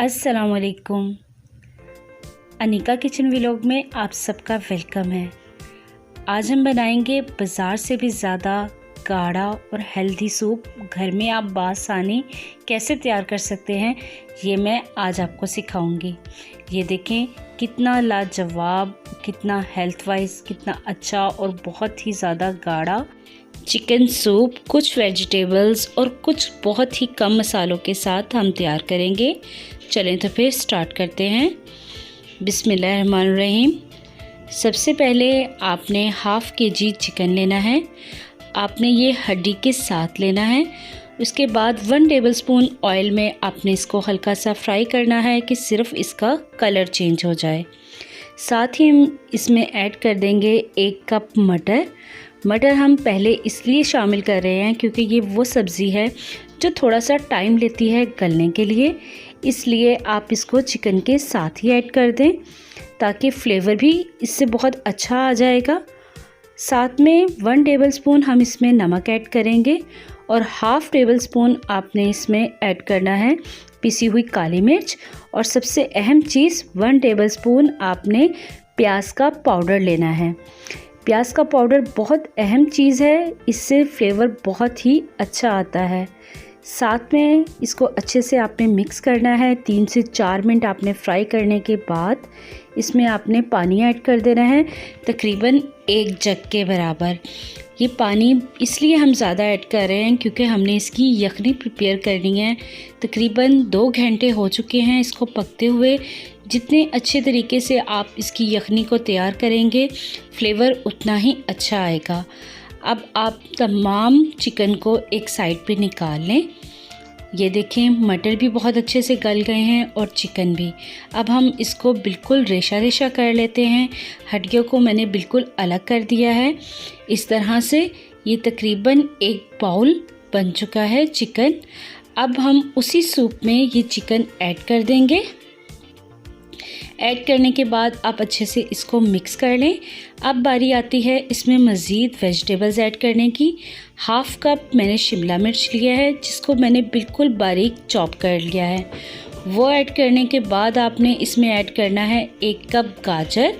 अस्सलामुअलैकुम। Anika kitchen vlog में आप सबका वेलकम है। आज हम बनाएंगे बाज़ार से भी ज़्यादा गाढ़ा और हेल्दी सूप घर में आप बासानी कैसे तैयार कर सकते हैं, ये मैं आज आपको सिखाऊंगी। ये देखें कितना लाजवाब, कितना हेल्थ वाइज कितना अच्छा और बहुत ही ज़्यादा गाढ़ा चिकन सूप कुछ वेजिटेबल्स और कुछ बहुत ही कम मसालों के साथ हम तैयार करेंगे। चलें तो फिर स्टार्ट करते हैं। बिस्मिल्लाहिर्रहमानिर्रहीम। सबसे पहले आपने हाफ़ केजी चिकन लेना है। आपने ये हड्डी के साथ लेना है। उसके बाद 1 टेबलस्पून ऑयल में आपने इसको हल्का सा फ्राई करना है कि सिर्फ इसका कलर चेंज हो जाए। साथ ही हम इसमें ऐड कर देंगे 1 कप मटर। मटर हम पहले इसलिए शामिल कर रहे हैं क्योंकि ये वो सब्ज़ी है जो थोड़ा सा टाइम लेती है गलने के लिए, इसलिए आप इसको चिकन के साथ ही ऐड कर दें ताकि फ्लेवर भी इससे बहुत अच्छा आ जाएगा। साथ में 1 टेबलस्पून हम इसमें नमक ऐड करेंगे और हाफ़ टेबलस्पून आपने इसमें ऐड करना है पिसी हुई काली मिर्च। और सबसे अहम चीज़ 1 टेबलस्पून आपने प्याज का पाउडर लेना है। प्याज का पाउडर बहुत अहम चीज़ है, इससे फ्लेवर बहुत ही अच्छा आता है। साथ में इसको अच्छे से आपने मिक्स करना है। 3 से 4 मिनट आपने फ्राई करने के बाद इसमें आपने पानी ऐड कर देना है, तकरीबन 1 जग के बराबर। ये पानी इसलिए हम ज़्यादा ऐड कर रहे हैं क्योंकि हमने इसकी यखनी प्रिपेयर करनी है। तकरीबन 2 घंटे हो चुके हैं इसको पकते हुए। जितने अच्छे तरीके से आप इसकी यखनी को तैयार करेंगे, फ्लेवर उतना ही अच्छा आएगा। अब आप तमाम चिकन को एक साइड पे निकाल लें। ये देखें मटर भी बहुत अच्छे से गल गए हैं और चिकन भी। अब हम इसको बिल्कुल रेशा रेशा कर लेते हैं। हड्डियों को मैंने बिल्कुल अलग कर दिया है। इस तरह से ये तकरीबन 1 बाउल बन चुका है चिकन। अब हम उसी सूप में ये चिकन ऐड कर देंगे। ऐड करने के बाद आप अच्छे से इसको मिक्स कर लें। अब बारी आती है इसमें मज़ीद वेजिटेबल्स ऐड करने की। हाफ़ कप मैंने शिमला मिर्च लिया है जिसको मैंने बिल्कुल बारीक चॉप कर लिया है। वो ऐड करने के बाद आपने इसमें ऐड करना है 1 कप गाजर।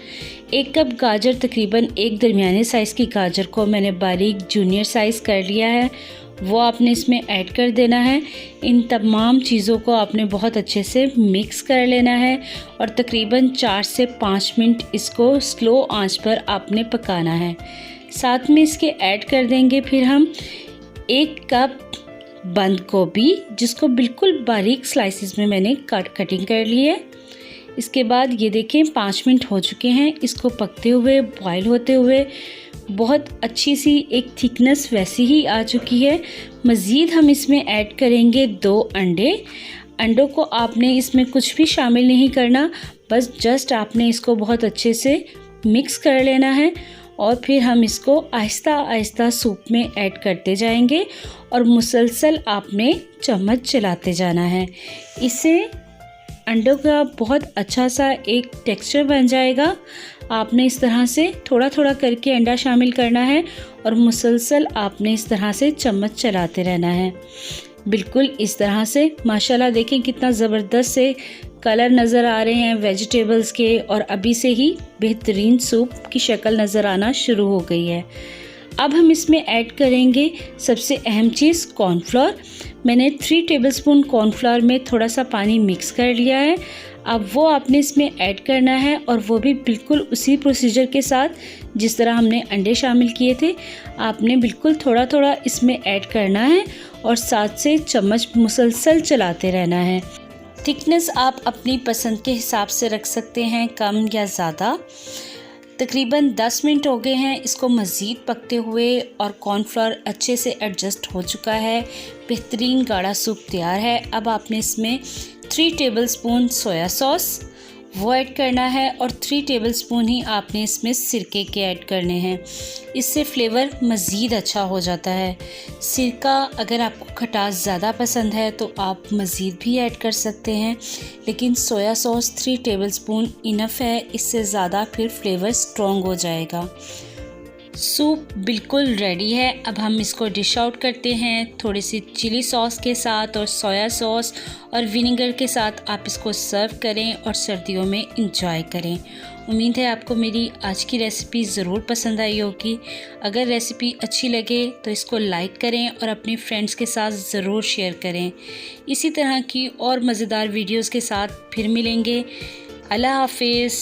1 कप गाजर तकरीबन एक दरमियाने साइज़ की गाजर को मैंने बारीक जूनियर साइज़ कर लिया है, वो आपने इसमें ऐड कर देना है। इन तमाम चीज़ों को आपने बहुत अच्छे से मिक्स कर लेना है और तकरीबन 4 से 5 मिनट इसको स्लो आंच पर आपने पकाना है। साथ में इसके ऐड कर देंगे फिर हम 1 कप बंद गोभी, जिसको बिल्कुल बारीक स्लाइसिस में मैंने कटिंग कर ली है। इसके बाद ये देखें 5 मिनट हो चुके हैं इसको पकते हुए, बॉयल होते हुए। बहुत अच्छी सी एक थिकनेस वैसी ही आ चुकी है। मज़ीद हम इसमें ऐड करेंगे 2 अंडे। अंडों को आपने इसमें कुछ भी शामिल नहीं करना, बस जस्ट आपने इसको बहुत अच्छे से मिक्स कर लेना है और फिर हम इसको आहिस्ता आहिस्ता सूप में ऐड करते जाएंगे और मुसलसल आपने चम्मच चलाते जाना है। इससे अंडों का बहुत अच्छा सा एक टेक्सचर बन जाएगा। आपने इस तरह से थोड़ा थोड़ा करके अंडा शामिल करना है और मुसलसल आपने इस तरह से चम्मच चलाते रहना है। बिल्कुल इस तरह से माशाल्लाह देखें कितना ज़बरदस्त से कलर नज़र आ रहे हैं वेजिटेबल्स के, और अभी से ही बेहतरीन सूप की शक्ल नज़र आना शुरू हो गई है। अब हम इसमें ऐड करेंगे सबसे अहम चीज़ कॉर्नफ्लोर। मैंने 3 टेबलस्पून कॉर्नफ्लोर में थोड़ा सा पानी मिक्स कर लिया है। अब वो आपने इसमें ऐड करना है और वो भी बिल्कुल उसी प्रोसीजर के साथ जिस तरह हमने अंडे शामिल किए थे। आपने बिल्कुल थोड़ा थोड़ा इसमें ऐड करना है और साथ से चम्मच मुसलसल चलाते रहना है। थिकनेस आप अपनी पसंद के हिसाब से रख सकते हैं, कम या ज़्यादा। तकरीबन 10 मिनट हो गए हैं इसको मज़ीद पकते हुए और कॉर्नफ्लोर अच्छे से एडजस्ट हो चुका है। बेहतरीन गाढ़ा सूप तैयार है। अब आपने इसमें 3 टेबलस्पून सोया सॉस वो ऐड करना है और 3 टेबलस्पून ही आपने इसमें सिरके के ऐड करने हैं। इससे फ्लेवर मज़ीद अच्छा हो जाता है। सिरका अगर आपको खटास ज़्यादा पसंद है तो आप मज़ीद भी ऐड कर सकते हैं, लेकिन सोया सॉस 3 टेबलस्पून इनफ है, इससे ज़्यादा फिर फ्लेवर स्ट्रॉन्ग हो जाएगा। सूप बिल्कुल रेडी है। अब हम इसको डिश आउट करते हैं थोड़ी सी चिली सॉस के साथ और सोया सॉस और विनेगर के साथ। आप इसको सर्व करें और सर्दियों में इंजॉय करें। उम्मीद है आपको मेरी आज की रेसिपी ज़रूर पसंद आई होगी। अगर रेसिपी अच्छी लगे तो इसको लाइक करें और अपने फ्रेंड्स के साथ ज़रूर शेयर करें। इसी तरह की और मज़ेदार वीडियोज़ के साथ फिर मिलेंगे। अल्लाह हाफिज़।